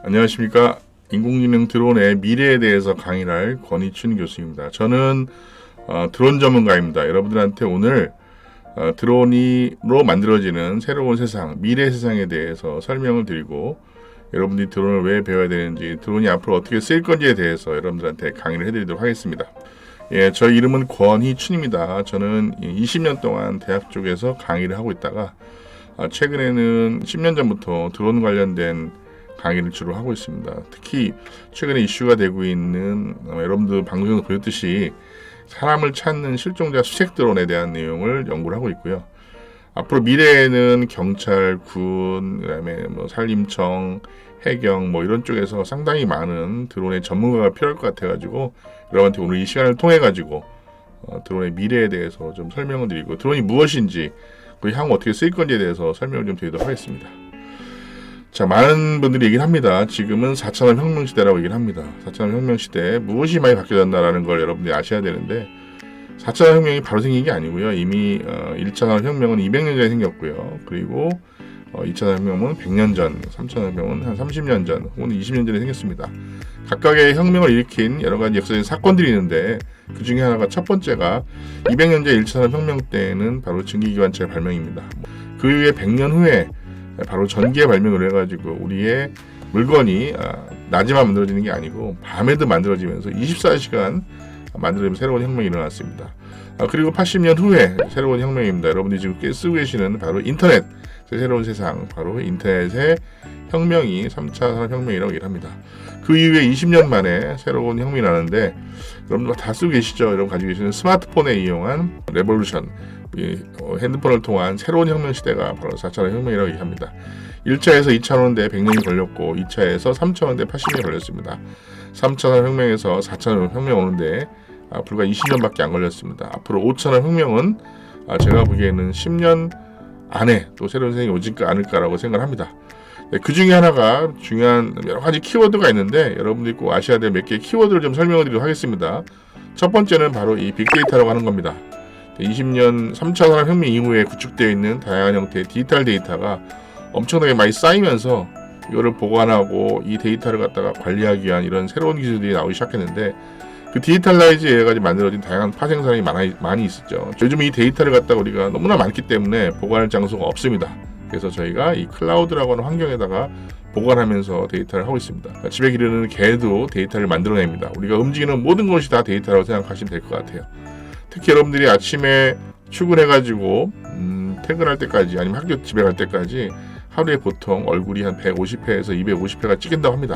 안녕하십니까. 인공지능 드론의 미래에 대해서 강의를 할 권희춘 교수입니다. 저는 드론 전문가입니다. 여러분들한테 오늘 드론으로 만들어지는 새로운 세상, 미래 세상에 대해서 설명을 드리고, 여러분들이 드론을 왜 배워야 되는지, 드론이 앞으로 어떻게 쓰일 건지에 대해서 여러분들한테 강의를 해드리도록 하겠습니다. 예, 저 이름은 권희춘입니다. 저는 20년 동안 대학 쪽에서 강의를 하고 있다가 최근에는 10년 전부터 드론 관련된 강의를 주로 하고 있습니다. 특히 최근에 이슈가 되고 있는 여러분들 방송에서 보셨듯이 사람을 찾는 실종자 수색 드론에 대한 내용을 연구를 하고 있고요. 앞으로 미래에는 경찰, 군, 그다음에 산림청, 해경 이런 쪽에서 상당히 많은 드론의 전문가가 필요할 것 같아가지고 여러분한테 오늘 이 시간을 통해 가지고 드론의 미래에 대해서 좀 설명을 드리고, 드론이 무엇인지 그리고 향후 어떻게 쓰일 건지에 대해서 설명을 좀 드리도록 하겠습니다. 자, 많은 분들이 얘기를 합니다. 지금은 4차원 혁명 시대라고 얘기를 합니다. 4차원 혁명 시대에 무엇이 많이 바뀌어졌나라는 걸 여러분들이 아셔야 되는데, 4차원 혁명이 바로 생긴 게 아니고요. 이미 1차원 혁명은 200년 전에 생겼고요. 그리고 2차원 혁명은 100년 전, 3차원 혁명은 한 30년 전 혹은 20년 전에 생겼습니다. 각각의 혁명을 일으킨 여러 가지 역사적인 사건들이 있는데, 그 중에 하나가 첫 번째가 200년 전 1차원 혁명 때는 바로 증기기관차의 발명입니다. 그 이후에 100년 후에 바로 전기의 발명을 해가지고 우리의 물건이 낮에만 만들어지는 게 아니고 밤에도 만들어지면서 24시간 만들어지면 새로운 혁명이 일어났습니다. 그리고 80년 후에 새로운 혁명입니다. 여러분들이 지금 쓰고 계시는 바로 인터넷, 새로운 세상, 바로 인터넷의 혁명이 3차 산업혁명이라고 얘기를 합니다. 그 이후에 20년 만에 새로운 혁명이 나는데, 여러분들 다 쓰고 계시죠? 여러분 가지고 계시는 스마트폰에 이용한 레볼루션, 핸드폰을 통한 새로운 혁명 시대가 바로 4차 혁명이라고 얘기합니다. 1차에서 2차 오는데 100년이 걸렸고, 2차에서 3차 오는데 80년이 걸렸습니다. 3차 혁명에서 4차 혁명 오는데 불과 20년밖에 안 걸렸습니다. 앞으로 5차 혁명은 제가 보기에는 10년 안에 또 새로운 세상이 오지 않을까라고 생각을 합니다. 그 중에 하나가 중요한 여러 가지 키워드가 있는데, 여러분들이 꼭 아셔야 될 몇 개의 키워드를 좀 설명을 드리도록 하겠습니다. 첫 번째는 바로 이 빅데이터라고 하는 겁니다. 20년 3차 산업혁명 이후에 구축되어 있는 다양한 형태의 디지털 데이터가 엄청나게 많이 쌓이면서 이거를 보관하고 이 데이터를 갖다가 관리하기 위한 이런 새로운 기술들이 나오기 시작했는데, 그 디지털라이즈에 의해 만들어진 다양한 파생상이 많이 있었죠. 요즘 이 데이터를 갖다가 우리가 너무나 많기 때문에 보관할 장소가 없습니다. 그래서 저희가 이 클라우드라고 하는 환경에다가 보관하면서 데이터를 하고 있습니다. 집에 기르는 개도 데이터를 만들어냅니다. 우리가 움직이는 모든 것이 다 데이터라고 생각하시면 될 것 같아요. 특히 여러분들이 아침에 출근해가지고 퇴근할 때까지, 아니면 학교 집에 갈 때까지 하루에 보통 얼굴이 한 150회에서 250회가 찍힌다고 합니다.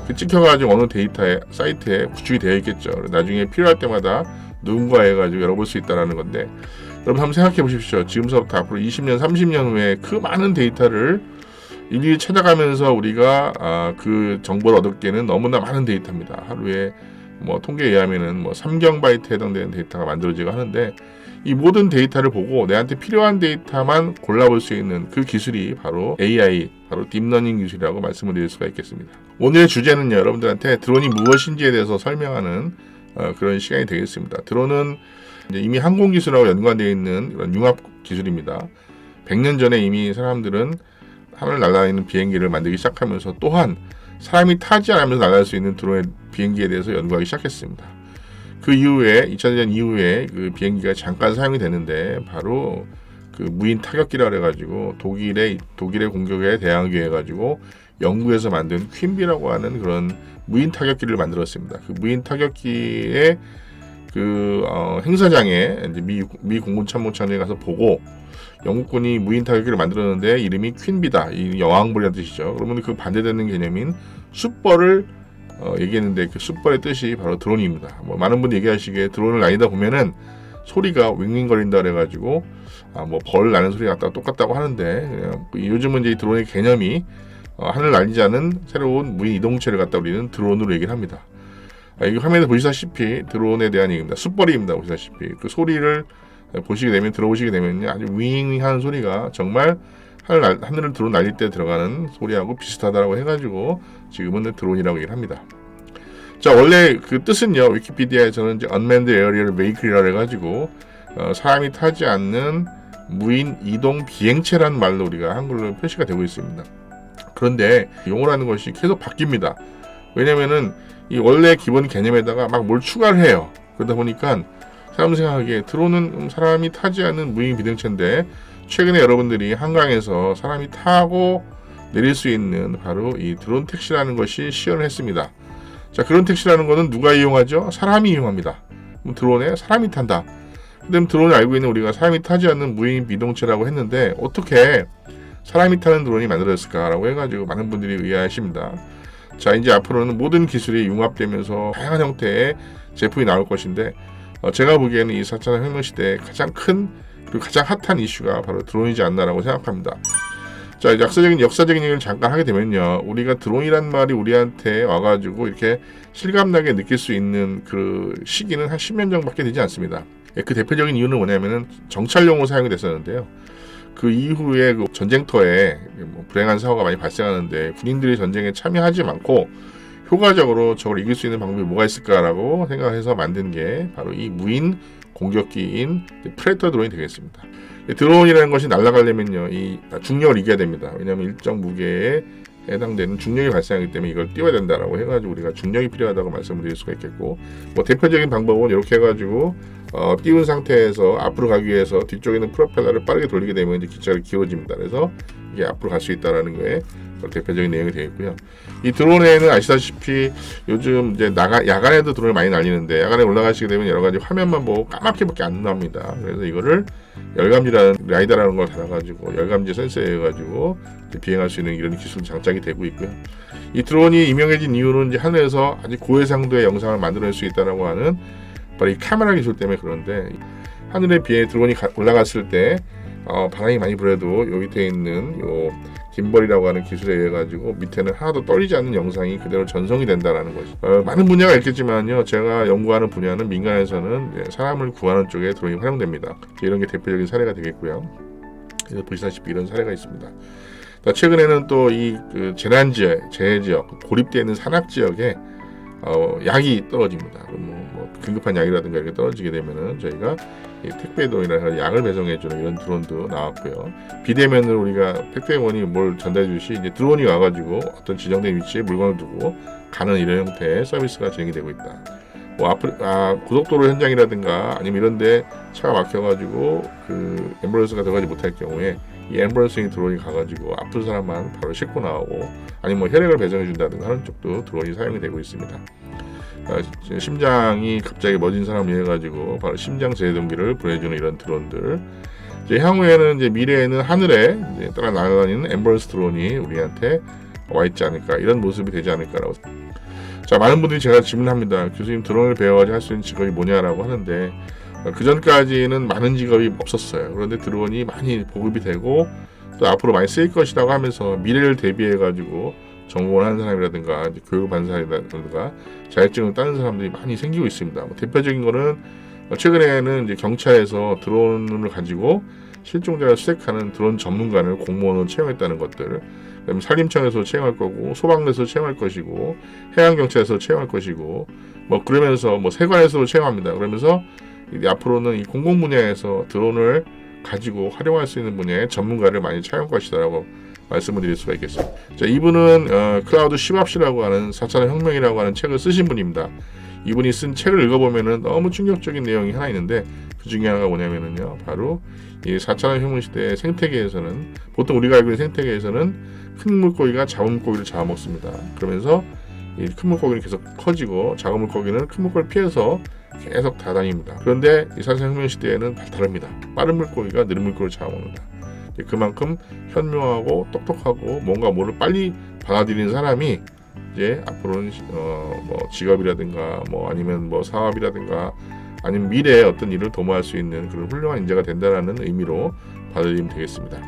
그 찍혀가지고 어느 데이터에, 사이트에 구축이 되어 있겠죠. 나중에 필요할 때마다 누군가 해가지고 열어볼 수 있다는 건데, 여러분 한번 생각해 보십시오. 지금서부터 앞으로 20년, 30년 후에 그 많은 데이터를 일일이 찾아가면서 우리가 그 정보를 얻기에는 너무나 많은 데이터입니다. 하루에 통계에 의하면은 3경바이트에 해당되는 데이터가 만들어지고 하는데, 이 모든 데이터를 보고 내한테 필요한 데이터만 골라볼 수 있는 그 기술이 바로 AI, 바로 딥러닝 기술이라고 말씀을 드릴 수가 있겠습니다. 오늘의 주제는요, 여러분들한테 드론이 무엇인지에 대해서 설명하는 그런 시간이 되겠습니다. 드론은 이미 항공기술하고 연관되어 있는 이런 융합 기술입니다. 100년 전에 이미 사람들은 하늘 날아다니는 비행기를 만들기 시작하면서, 또한 사람이 타지 않으면서 날아갈 수 있는 드론의 비행기에 대해서 연구하기 시작했습니다. 그 이후에 2000년 이후에 그 비행기가 잠깐 사용이 되는데, 바로 그 무인 타격기라 그래가지고 독일의 공격에 대항하기 위해 가지고 영국에서 만든 퀸비라고 하는 그런 무인 타격기를 만들었습니다. 그 무인 타격기의 행사장에 이제 미 공군 참모총장에 가서 보고, 영국군이 무인 타격기를 만들었는데 이름이 퀸비다, 이 여왕벌이라는 뜻이죠. 그러면 그 반대되는 개념인 숫벌을 얘기했는데, 그 숫벌의 뜻이 바로 드론입니다. 많은 분들이 얘기하시기에 드론을 날리다 보면은 소리가 윙윙거린다 그래가지고 벌 나는 소리가 같다가 똑같다고 하는데, 요즘은 이제 이 드론의 개념이 하늘 날리지 않은 새로운 무인 이동체를 갖다 우리는 드론으로 얘기를 합니다. 이 화면에 보시다시피 드론에 대한 얘기입니다. 숫벌이입니다. 보시다시피 그 소리를 들어보시게 되면 아주 윙윙하는 소리가 정말 하늘을 드론 날릴 때 들어가는 소리하고 비슷하다라고 해가지고 지금은 드론이라고 얘기를 합니다. 자, 원래 그 뜻은요, 위키피디아에서는 이제 unmanned aerial vehicle이라고 해가지고 사람이 타지 않는 무인 이동 비행체란 말로 우리가 한글로 표시가 되고 있습니다. 그런데 용어라는 것이 계속 바뀝니다. 왜냐면은 이 원래 기본 개념에다가 막 뭘 추가를 해요. 그러다 보니까 사람 생각하기에 드론은 사람이 타지 않는 무인 비등체인데, 최근에 여러분들이 한강에서 사람이 타고 내릴 수 있는 바로 이 드론 택시라는 것이 시연을 했습니다. 자, 그런 택시라는 것은 누가 이용하죠? 사람이 이용합니다. 그럼 드론에 사람이 탄다. 그다음 드론을 알고 있는 우리가 사람이 타지 않는 무인 비동체라고 했는데, 어떻게 사람이 타는 드론이 만들어졌을까라고 해가지고 많은 분들이 의아하십니다. 자, 이제 앞으로는 모든 기술이 융합되면서 다양한 형태의 제품이 나올 것인데, 제가 보기에는 이 4차 혁명 시대의 가장 큰 그리고 가장 핫한 이슈가 바로 드론이지 않나라고 생각합니다. 자, 역사적인 얘기를 잠깐 하게 되면요, 우리가 드론이란 말이 우리한테 와가지고 이렇게 실감나게 느낄 수 있는 그 시기는 한 10년 전밖에 되지 않습니다. 그 대표적인 이유는 뭐냐면은 정찰용으로 사용이 됐었는데요. 그 이후에 그 전쟁터에 불행한 사고가 많이 발생하는데, 군인들이 전쟁에 참여하지 않고 효과적으로 저걸 이길 수 있는 방법이 뭐가 있을까라고 생각해서 만든 게 바로 이 무인 공격기인 프레터 드론이 되겠습니다. 드론이라는 것이 날아가려면요, 이 중력을 이겨야 됩니다. 왜냐하면 일정 무게에 해당되는 중력이 발생하기 때문에 이걸 띄워야 된다라고 해가지고 우리가 중력이 필요하다고 말씀을 드릴 수가 있겠고, 대표적인 방법은 이렇게 해가지고 띄운 상태에서 앞으로 가기 위해서 뒤쪽에 있는 프로펠러를 빠르게 돌리게 되면 이제 기차가 기울어집니다. 그래서 이게 앞으로 갈 수 있다라는 거에 대표적인 내용이 되겠고요. 이 드론에는 아시다시피 요즘 이제 야간에도 드론을 많이 날리는데, 야간에 올라가시게 되면 여러 가지 화면만 보고 까맣게밖에 안 나옵니다. 그래서 이거를 라이다라는 걸 달아가지고 열감지 센서에 해가지고 비행할 수 있는 이런 기술 장착이 되고 있고요. 이 드론이 유명해진 이유는 이제 하늘에서 아주 고해상도의 영상을 만들어낼 수 있다라고 하는 바로 이 카메라 기술 때문에 그런데, 하늘에 드론이 올라갔을 때 바람이 많이 불어도 여기 밑에 있는 요 김벌이라고 하는 기술에 의해 가지고 밑에는 하나도 떨리지 않는 영상이 그대로 전송이 된다라는 것이, 많은 분야가 있겠지만요, 제가 연구하는 분야는 민간에서는 사람을 구하는 쪽에 드론이 활용됩니다. 이런 게 대표적인 사례가 되겠고요. 그래서 보시다시피 이런 사례가 있습니다. 최근에는 또 이 재난지역, 재해지역, 고립되어 있는 산악지역에 약이 떨어집니다. 긴급한 약이라든가 이렇게 떨어지게 되면은 저희가 택배동이라는 약을 배송해주는 이런 드론도 나왔고요. 비대면으로 우리가 택배원이 뭘 전달해 주시 이제 드론이 와가지고 어떤 지정된 위치에 물건을 두고 가는 이런 형태의 서비스가 진행이 되고 있다. 고속도로 현장이라든가 아니면 이런데 차가 막혀가지고 그 앰뷸런스가 들어가지 못할 경우에 이 앰뷸런스ing 드론이 가가지고 아픈 사람만 바로 싣고 나오고, 아니면 혈액을 배송해 준다든가 하는 쪽도 드론이 사용이 되고 있습니다. 심장이 갑자기 멎은 사람을 위해 가지고 바로 심장 제동기를 보내주는 이런 드론들. 향후에는 미래에는 하늘에 따라 날아다니는 앰뷸런스 드론이 우리한테 와 있지 않을까, 이런 모습이 되지 않을까라고. 자, 많은 분들이 제가 질문합니다. 교수님, 드론을 배워가지고 할 수 있는 직업이 뭐냐라고 하는데, 그 전까지는 많은 직업이 없었어요. 그런데 드론이 많이 보급이 되고 또 앞으로 많이 쓰일 것이라고 하면서 미래를 대비해 가지고 전공을 하는 사람이라든가 교육을 받는 사람이라든가 자격증을 따는 사람들이 많이 생기고 있습니다. 대표적인 거는 최근에는 이제 경찰에서 드론을 가지고 실종자를 수색하는 드론 전문가를 공무원으로 채용했다는 것들, 그다음에 산림청에서 채용할 거고, 소방대에서 채용할 것이고, 해양경찰에서 채용할 것이고, 그러면서 세관에서 채용합니다. 그러면서 앞으로는 이 공공 분야에서 드론을 가지고 활용할 수 있는 분야의 전문가를 많이 채용할 것이다라고 말씀을 드릴 수가 있겠습니다. 자, 이분은 클라우드 시밥시라고 하는 4차 혁명이라고 하는 책을 쓰신 분입니다. 이분이 쓴 책을 읽어보면은 너무 충격적인 내용이 하나 있는데, 그 중에 하나가 뭐냐면은요, 바로 이 4차 혁명 시대의 생태계에서는, 보통 우리가 알고 있는 생태계에서는 큰 물고기가 작은 물고기를 잡아먹습니다. 그러면서 이 큰 물고기는 계속 커지고 작은 물고기는 큰 물고기를 피해서 계속 다다닙니다. 그런데 이 4차 혁명 시대에는 다릅니다. 빠른 물고기가 느린 물고기를 잡아먹는다. 그만큼 현명하고 똑똑하고 뭔가 뭐를 빨리 받아들이는 사람이 이제 앞으로는 직업이라든가 아니면 사업이라든가 아니면 미래에 어떤 일을 도모할 수 있는 그런 훌륭한 인재가 된다는 의미로 받아들이면 되겠습니다.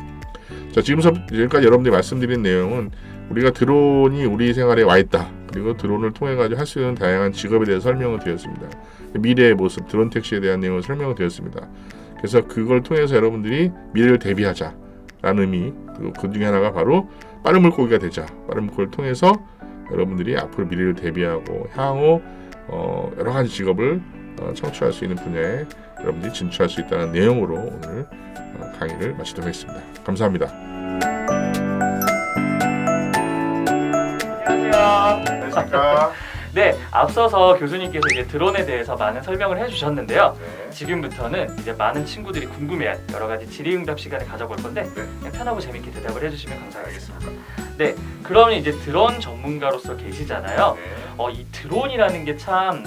자, 지금까지 여러분들이 말씀드린 내용은 우리가 드론이 우리 생활에 와 있다, 그리고 드론을 통해 가지고 할 수 있는 다양한 직업에 대해서 설명을 드렸습니다. 미래의 모습, 드론 택시에 대한 내용을 설명을 드렸습니다. 그래서 그걸 통해서 여러분들이 미래를 대비하자라는 의미, 그리고 그 중에 하나가 바로 빠른 물고기가 되자, 빠른 물고기를 통해서 여러분들이 앞으로 미래를 대비하고 향후 여러 가지 직업을 청취할 수 있는 분야에 여러분들이 진출할 수 있다는 내용으로 오늘 강의를 마치도록 하겠습니다. 감사합니다. 안녕하십니까. 네, 앞서서 교수님께서 이제 드론에 대해서 많은 설명을 해주셨는데요. 네. 지금부터는 이제 많은 친구들이 궁금해할 여러 가지 질의응답 시간을 가져볼 건데 네. 그냥 편하고 재밌게 대답을 해주시면 감사하겠습니다. 알겠습니다. 네, 그러면 이제 드론 전문가로서 계시잖아요. 네. 이 드론이라는 게 참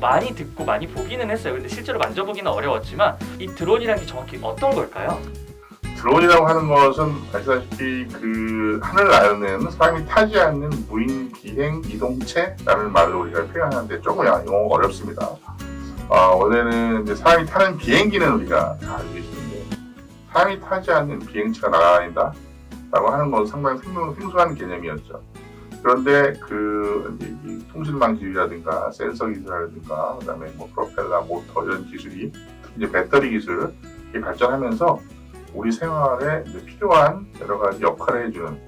많이 듣고 많이 보기는 했어요. 근데 실제로 만져보기는 어려웠지만 이 드론이라는 게 정확히 어떤 걸까요? 드론이라고 하는 것은 아시다시피 그 하늘 나르는 사람이 타지 않는 무인 비행 이동체라는 말로 우리가 표현하는데 조금 용어가 어렵습니다. 원래는 이제 사람이 타는 비행기는 우리가 다 알고 계시는데 사람이 타지 않는 비행체가 날아다닌다 라고 하는 건 상당히 생소한 개념이었죠. 그런데 이 통신망 기술이라든가 센서 기술이라든가 그다음에 뭐 프로펠러, 모터 이런 기술이 이제 배터리 기술이 발전하면서 우리 생활에 이제 필요한 여러 가지 역할을 해주는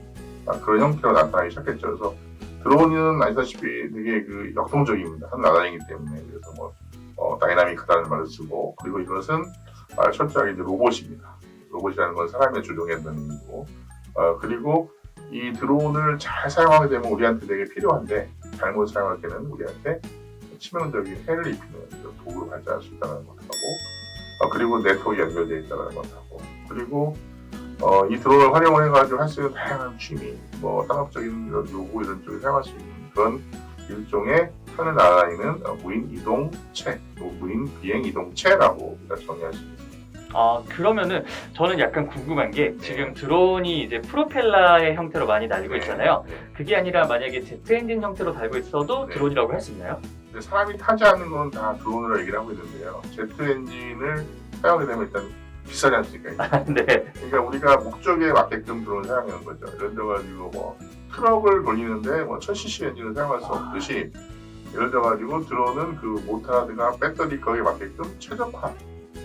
그런 형태로 나타나기 시작했죠. 그래서 드론은 아시다시피 되게 그 역동적입니다. 하늘 날아다니기 때문에. 그래서 뭐 다이나믹하다는 말을 쓰고, 그리고 이것은 철저하게 이제 로봇입니다. 로봇이라는 건 사람의 조종에 되는 의미고, 그리고 이 드론을 잘 사용하게 되면 우리한테 되게 필요한데 잘못 사용할 때는 우리한테 치명적인 해를 입히는 도구로 발전할 수 있다는 것하고, 그리고 네트워크 연결되어 있다는 것하고, 그리고 이 드론을 활용을 해가지고 할 수 있는 다양한 취미, 뭐 산업적인 이런 요구 이런 쪽에 사용할 수 있는 그런 일종의 하늘 날아다니는 무인 이동체, 무인 비행 이동체라고 우리가 정의할 수 있습니다. 그러면은 저는 약간 궁금한 게 지금 드론이 이제 프로펠러의 형태로 많이 날고 있잖아요. 그게 아니라 만약에 제트 엔진 형태로 달고 있어도 네. 드론이라고 할 수 있나요? 사람이 타지 않는 건 다 드론으로 얘기를 하고 있는데요. 제트 엔진을 사용하게 되면 일단 비싸지 않습니까? 네. 그러니까 우리가 목적에 맞게끔 드론을 사용하는 거죠. 예를 들어가지고 뭐 트럭을 돌리는데 뭐 1000cc 엔진을 사용할 수 없듯이, 예를 들어가지고 드론은 그 모터라든가 배터리 거기에 맞게끔 최적화,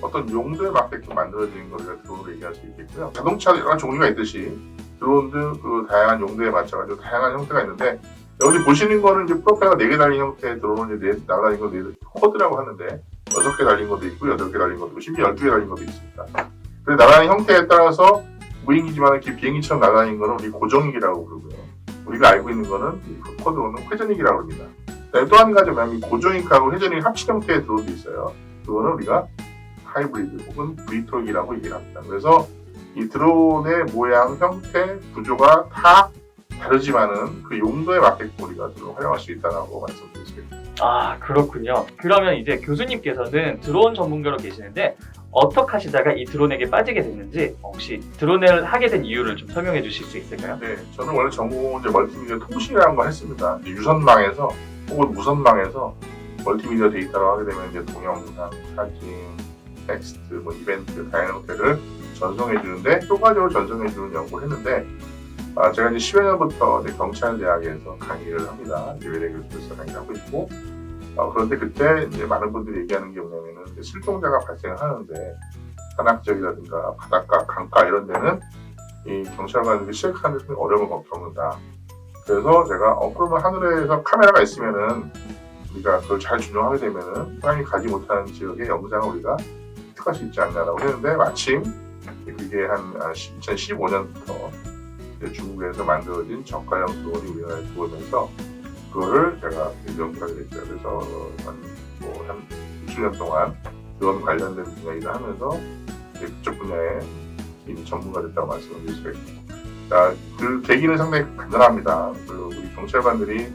어떤 용도에 맞게끔 만들어진 걸 우리가 드론으로 얘기할 수 있겠고요. 자동차 여러 종류가 있듯이 드론도 그 다양한 용도에 맞춰가지고 다양한 형태가 있는데, 여기 보시는 거는 이제 프로펠러 4개 달린 형태의 드론을 이제 날아다니는 거 쿼드라고 하는데 6개 달린 것도 있고 8개 달린 것도 있고 심지어 12개 달린 것도 있습니다. 그래서 날아다니는 형태에 따라서 무인기지만 이렇게 비행기처럼 날아다니는 거는 우리 고정익이라고 부르고요. 우리가 알고 있는 거는 쿼드로는 회전익이라고 합니다. 또 한 가지 뭐냐면 고정익하고 회전익 합친 형태의 드론도 있어요. 그거는 우리가 하이브리드 혹은 브리톨이라고 얘기를 합니다. 그래서 이 드론의 모양, 형태, 구조가 다 다르지만은 그 용도에 맞게끔 우리가 드론 활용할 수 있다고 말씀드리겠습니다. 그렇군요. 그러면 이제 교수님께서는 드론 전문가로 계시는데 어떻게 하시다가 이 드론에게 빠지게 됐는지 혹시 드론을 하게 된 이유를 좀 설명해 주실 수 있을까요? 네, 저는 원래 전공은 이제 멀티미디어 통신이라는 걸 했습니다. 이제 유선망에서 혹은 무선망에서 멀티미디어 데이터를 하게 되면 이제 동영상, 사진, 텍스트, 뭐 이벤트 다양한 형태를 전송해 주는데 효과적으로 전송해 주는 연구를 했는데, 제가 이제 10여 년부터 경찰대학에서 강의를 합니다. 외래 교수로서 강의를 하고 있고, 그런데 그때 이제 많은 분들이 얘기하는 게 뭐냐면은 실종자가 발생하는데 산악지역이라든가 바닷가, 강가 이런 데는 이 경찰관들이 시작하는 데 어려움을 겪는다. 그래서 제가 그러면 하늘에서 카메라가 있으면은 우리가 그걸 잘 준용하게 되면은 사람이 가지 못하는 지역의 영상을 우리가 획득할 수 있지 않나라고 했는데, 마침 그게 한 2015년부터 중국에서 만들어진 저가형 드론이 우리나라에 들어오면서 그거를 제가 연구하게 됐죠. 그래서 한 20년 동안 드론 관련된 분야 일을 하면서 그쪽 분야에 이미 전문가 됐다고 말씀을 드릴 수가 있습니다. 그 계기는 상당히 간단합니다. 우리 경찰관들이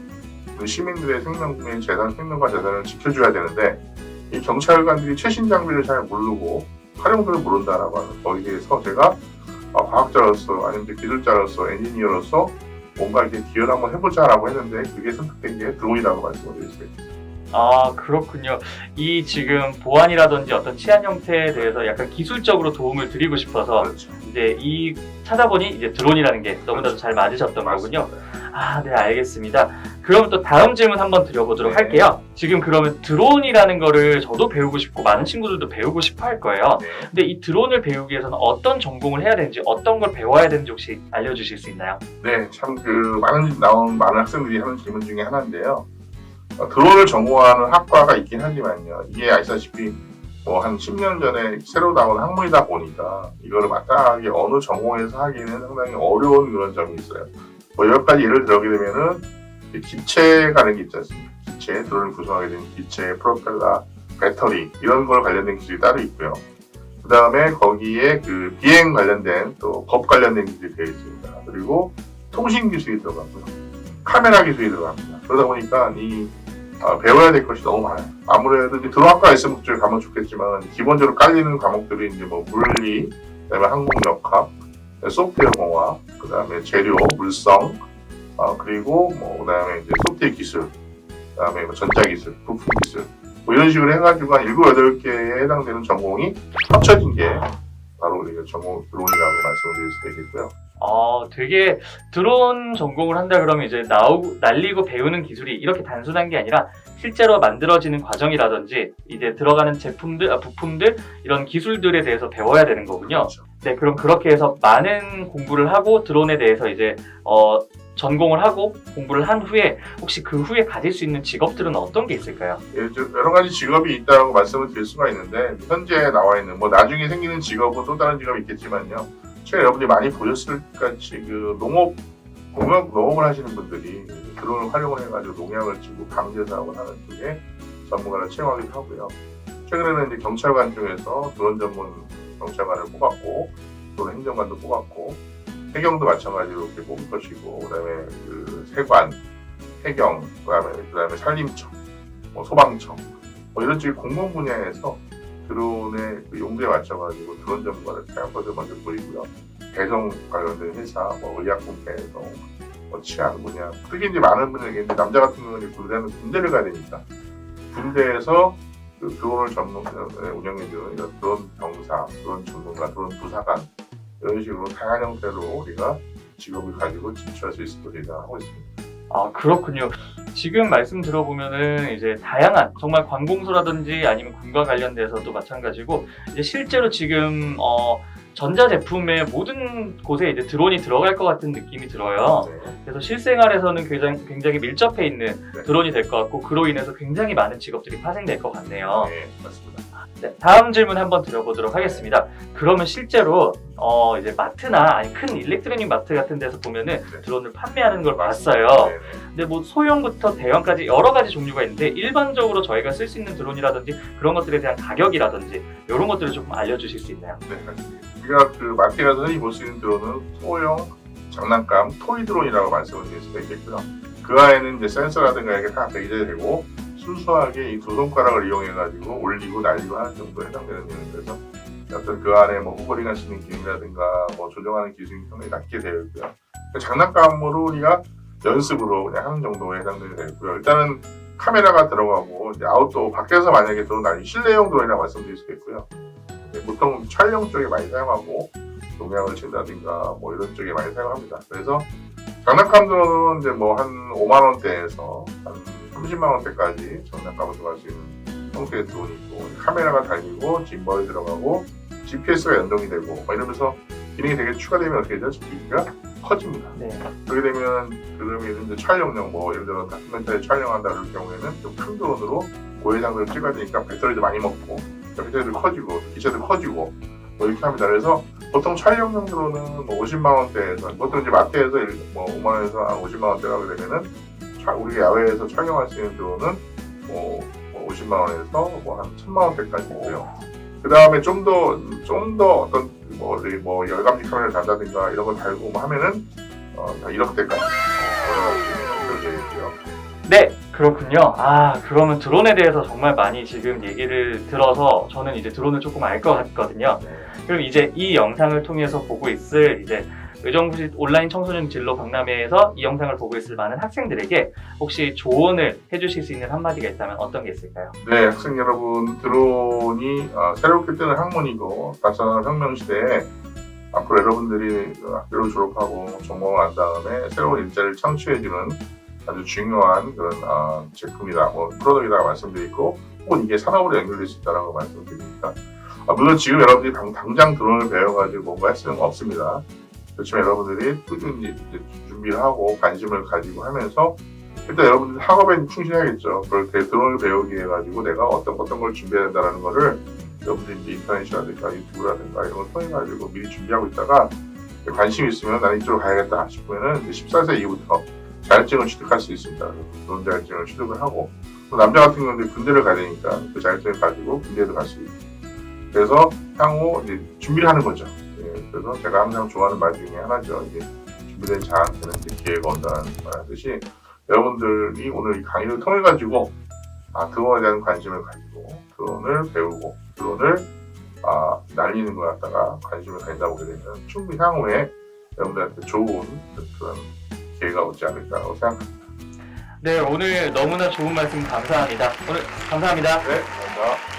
우리 시민들의 생명과 재산을 지켜줘야 되는데, 이 경찰관들이 최신 장비를 잘 모르고 활용도를 모른다라고 하는 거기에서 제가 과학자로서 아니면 기술자로서 엔지니어로서 뭔가 이렇게 기여를 한번 해보자라고 했는데, 그게 선택된 게 드론이라고 말씀을 드릴 수 있습니다. 그렇군요. 이 지금 보안이라든지 어떤 치안 형태에 대해서 약간 기술적으로 도움을 드리고 싶어서 그렇죠. 이제 찾아보니 이제 드론이라는 게 너무나도 잘 맞으셨던 거군요. 네, 알겠습니다. 그럼 또 다음 질문 한번 드려보도록 할게요. 지금 그러면 드론이라는 거를 저도 배우고 싶고 많은 친구들도 배우고 싶어 할 거예요. 근데 이 드론을 배우기 위해서는 어떤 전공을 해야 되는지, 어떤 걸 배워야 되는지 혹시 알려주실 수 있나요? 네, 참 많은 학생들이 하는 질문 중에 하나인데요. 드론을 전공하는 학과가 있긴 하지만요. 이게 아시다시피 뭐 한 10년 전에 새로 나온 학문이다 보니까 이거를 마땅하게 어느 전공에서 하기는 상당히 어려운 그런 점이 있어요. 몇 가지 예를 들게 되면은 기체라는 게 있지 않습니까? 기체, 드론을 구성하게 된 기체, 프로펠러, 배터리 이런 걸 관련된 기술이 따로 있고요. 그 다음에 거기에 그 비행 관련된 또 법 관련된 기술이 되어 있습니다. 그리고 통신 기술이 들어가고요. 카메라 기술이 들어갑니다. 그러다 보니까 배워야 될 것이 너무 많아요. 아무래도 이제 드론학과에 있으면 그쪽에 가면 좋겠지만 기본적으로 깔리는 과목들이 이제 뭐 물리, 그다음에 항공역학, 소프트웨어 공학, 그다음에 재료, 물성, 그리고 뭐 그다음에 이제 소프트웨어 기술, 그다음에 뭐 전자기술, 부품 기술, 뭐 이런 식으로 해가지고 한 7, 8개에 해당되는 전공이 합쳐진 게 바로 우리가 전공 드론이라고 말씀을 드릴 수 있겠고요. 되게 드론 전공을 한다 그러면 이제 날리고 배우는 기술이 이렇게 단순한 게 아니라 실제로 만들어지는 과정이라든지 이제 들어가는 제품들, 부품들 이런 기술들에 대해서 배워야 되는 거군요. 그렇죠. 네, 그럼 그렇게 해서 많은 공부를 하고 드론에 대해서 이제 전공을 하고 공부를 한 후에 혹시 그 후에 가질 수 있는 직업들은 어떤 게 있을까요? 여러 가지 직업이 있다고 말씀을 드릴 수가 있는데 현재 나와 있는 뭐 나중에 생기는 직업은 또 다른 직업이 있겠지만요. 최근에 여러분들이 많이 보셨을 같이 그 농업을 하시는 분들이 드론을 활용을 해가지고 농약을 치고 방제 사업을 하는 쪽에 전문가를 채용하기도 하고요. 최근에는 이제 경찰관 중에서 드론 전문 경찰관을 뽑았고, 드론 행정관도 뽑았고, 해경도 마찬가지로 이렇게 뽑을 것이고, 그다음에 그 세관, 해경, 그다음에 산림청, 뭐 소방청, 뭐 이런 쪽의 공무원 분야에서 드론의 그 용도에 맞춰가지고 드론 전문가를 채용할 것을 먼저 보이고요. 배송 관련된 회사, 뭐 의약품 배송, 뭐 치안 분야, 특히 이제 많은 분들에게 이제 남자 같은 경우는 군대를 가야 되니까 군대에서 그 드론을 운영해주는 이런 드론 병사, 드론 전문가, 드론 부사관 이런 식으로 다양한 형태로 우리가 직업을 가지고 진출할 수 있을 것이다 하고 있습니다. 그렇군요. 지금 말씀 들어보면은 이제 다양한 정말 관공서라든지 아니면 군과 관련돼서도 마찬가지고 이제 실제로 지금 전자제품의 모든 곳에 이제 드론이 들어갈 것 같은 느낌이 들어요. 네. 그래서 실생활에서는 굉장히 밀접해 있는 네. 드론이 될 것 같고 그로 인해서 굉장히 많은 직업들이 파생될 것 같네요. 네, 맞습니다. 네, 다음 질문 한번 드려보도록 하겠습니다. 그러면 실제로 이제 마트나 아니 큰 일렉트로닉 마트 같은 데서 보면은 네. 드론을 판매하는 걸 봤어요. 네, 근데 뭐 소형부터 대형까지 여러 가지 종류가 있는데 일반적으로 저희가 쓸 수 있는 드론이라든지 그런 것들에 대한 가격이라든지 이런 것들을 조금 알려주실 수 있나요? 네, 맞습니다. 우리가 그 마트에 가서 흔히 볼 수 있는 드론은 소형 장난감 토이 드론이라고 말씀을 드릴 수가 있겠고요. 그 안에는 이제 센서라든가 이게 다 배기돼 되고 순수하게 이 두 손가락을 이용해가지고 올리고 날리고 하는 정도에 해당되는 내용이라서 어떤 그 안에 뭐 호버링 할 수 있는 기능이라든가 뭐 조정하는 기술이 상당히 낮게 되어 있고요. 장난감으로 우리가 연습으로 그냥 하는 정도에 해당되게 되어 있고요. 일단은 카메라가 들어가고 이제 아웃도어 밖에서 만약에 드론 아니 실내용 드론이라고 말씀드릴 수 있고요. 보통 촬영 쪽에 많이 사용하고 농약을 친다든가 뭐 이런 쪽에 많이 사용합니다. 그래서 장난감 드론은 이제 뭐 한 5만 원대에서 한 30만 원대까지 장난감을 들어갈 수 있는 형태의 드론이 있고 카메라가 달리고 짐벌이 들어가고 GPS가 연동이 되고 이러면서 기능이 되게 추가되면 어떻게 되죠? GPS가 커집니다. 네. 그렇게 되면 그러면 이제 촬영용 뭐 예를 들어 다큐멘터리 촬영한다 그럴 경우에는 좀 큰 드론으로 고해상도를 찍어야 되니까 배터리도 많이 먹고 배터리도 커지고 기체도 커지고 뭐 이렇게 합니다. 그래서 보통 촬영용 드론은 뭐 50만 원대에서 보통 이제 마트에서 뭐 5만 원에서 한 50만 원대라고 하게 되면은 우리 야외에서 촬영할 수 있는 드론은 뭐 50만 원에서 뭐 한 1000만 원대까지 있고요. 그 다음에 좀 더 어떤 뭐 열감지 카메라를 단다든가 이런 걸 달고 뭐 하면은 다 1억대까지 되어 있고요. 네, 그렇군요. 그러면 드론에 대해서 정말 많이 지금 얘기를 들어서 저는 이제 드론을 조금 알 것 같거든요. 그럼 이제 이 영상을 통해서 보고 있을 이제 의정부시 온라인 청소년 진로 박람회에서 이 영상을 보고 있을 많은 학생들에게 혹시 조언을 해주실 수 있는 한마디가 있다면 어떤 게 있을까요? 네, 학생 여러분, 드론이 새롭게 뜨는 학문이고 4차 혁명 시대에 앞으로 여러분들이 학교를 졸업하고 전공을 한 다음에 새로운 일자리를 창출해주는 아주 중요한 그런 제품이다, 뭐 프로덕트이다 말씀드리고 혹은 이게 산업으로 연결될 수 있다는 걸 말씀드립니다. 물론 지금 여러분들이 당장 드론을 배워가지고 뭔가 할 수는 없습니다. 그렇지만 여러분들이 꾸준히 준비를 하고 관심을 가지고 하면서 일단 여러분들 학업에 충실해야겠죠. 그럴 때 드론을 배우기 위해 가지고 내가 어떤 걸 준비해야 된다는 거를 여러분들이 이제 인터넷이라든가 유튜브라든가 이런 걸 통해 가지고 미리 준비하고 있다가 관심이 있으면 나는 이쪽으로 가야겠다 싶으면은 14세 이후부터 자격증을 취득할 수 있습니다. 드론 자격증을 취득을 하고 또 남자 같은 경우는 군대를 가야 되니까 그 자격증을 가지고 군대도 갈 수 있고 그래서 향후 이제 준비를 하는 거죠. 예, 그래서 제가 항상 좋아하는 말 중에 하나죠. 이제 준비된 자한테는 이제 기회가 온다는 말 하듯이 여러분들이 오늘 이 강의를 통해 가지고 드론에 대한 관심을 가지고 드론을 배우고 드론을 날리는 걸 갖다가 관심을 가진다 보게 되면 충분히 향후에 여러분들한테 좋은 그런 기회가 오지 않을까라고 생각합니다. 네, 오늘 너무나 좋은 말씀 감사합니다. 오늘 감사합니다. 네, 감사합니다.